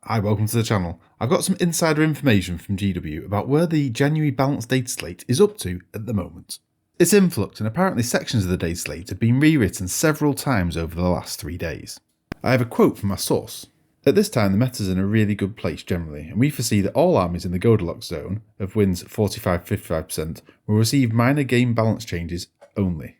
Hi, welcome to the channel. I've got some insider information from GW about where the January Balance Dataslate is up to at the moment. It's in flux and apparently sections of the Dataslate have been rewritten several times over the last 3 days. I have a quote from my source. At this time the meta's in a really good place generally, and we foresee that all armies in the Goldilocks zone of wins 45-55% will receive minor game balance changes only.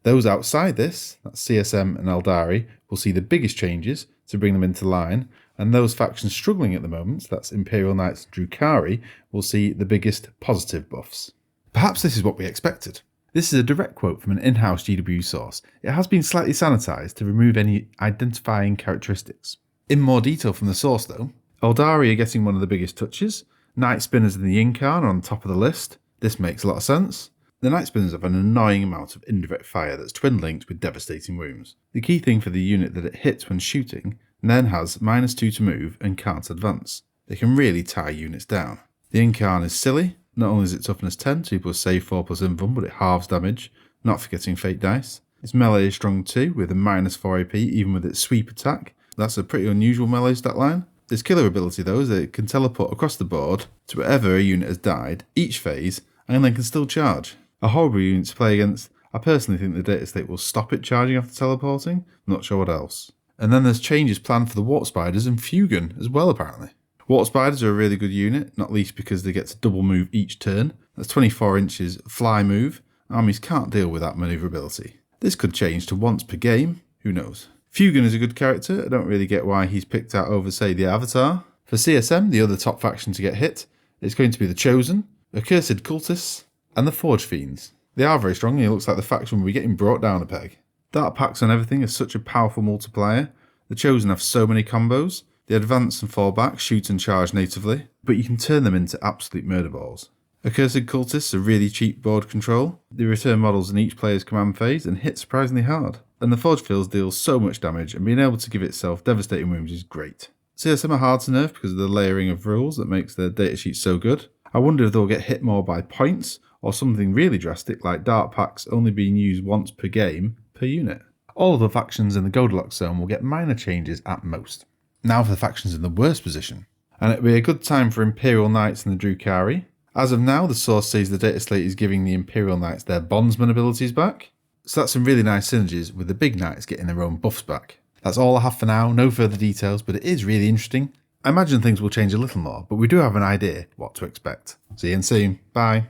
Those outside this, that's CSM and Eldari, will see the biggest changes to bring them into line, and those factions struggling at the moment, that's Imperial Knights and Drukhari, will see the biggest positive buffs. Perhaps this is what we expected. This is a direct quote from an in-house GW source. It has been slightly sanitised to remove any identifying characteristics. In more detail from the source though, Eldari are getting one of the biggest touches, Night Spinners and the Incarn are on top of the list. This makes a lot of sense. The Night Spinners have an annoying amount of indirect fire that's twin linked with devastating wounds. The key thing for the unit that it hits when shooting, and then has -2 to move and can't advance. They can really tie units down. The Incarn is silly. Not only is it toughness 10, 2+ save, 4+ invuln, but it halves damage, not forgetting fate dice. Its melee is strong 2 with a -4 AP even with its sweep attack. That's a pretty unusual melee stat line. Its killer ability though is that it can teleport across the board to wherever a unit has died each phase and then can still charge. A horrible unit to play against. I personally think the Datastate will stop it charging after teleporting, I'm not sure what else. And then there's changes planned for the Warp Spiders and Fugan as well apparently. Warp Spiders are a really good unit, not least because they get to double move each turn. That's 24 inches fly move. Armies can't deal with that manoeuvrability. This could change to once per game, who knows. Fugan is a good character, I don't really get why he's picked out over say the Avatar. For CSM, the other top faction to get hit, it's going to be the Chosen, Accursed Cultists, and the Forge Fiends. They are very strong and it looks like the faction will be getting brought down a peg. Dark Pacts on everything is such a powerful multiplier. The Chosen have so many combos. They advance and fall back, shoot and charge natively, but you can turn them into absolute murder balls. Accursed Cultists are really cheap board control. They return models in each player's command phase and hit surprisingly hard. And the Forge Fields deals so much damage and being able to give itself devastating wounds is great. CSM are hard to nerf because of the layering of rules that makes their datasheet so good. I wonder if they'll get hit more by points or something really drastic like Dark Pacts only being used once per game per unit. All of the factions in the Goldilocks zone will get minor changes at most. Now for the factions in the worst position. And it'll be a good time for Imperial Knights and the Drukhari. As of now, the source says the Dataslate is giving the Imperial Knights their Bondsman abilities back. So that's some really nice synergies with the big knights getting their own buffs back. That's all I have for now, no further details, but it is really interesting. I imagine things will change a little more, but we do have an idea what to expect. See you soon, bye.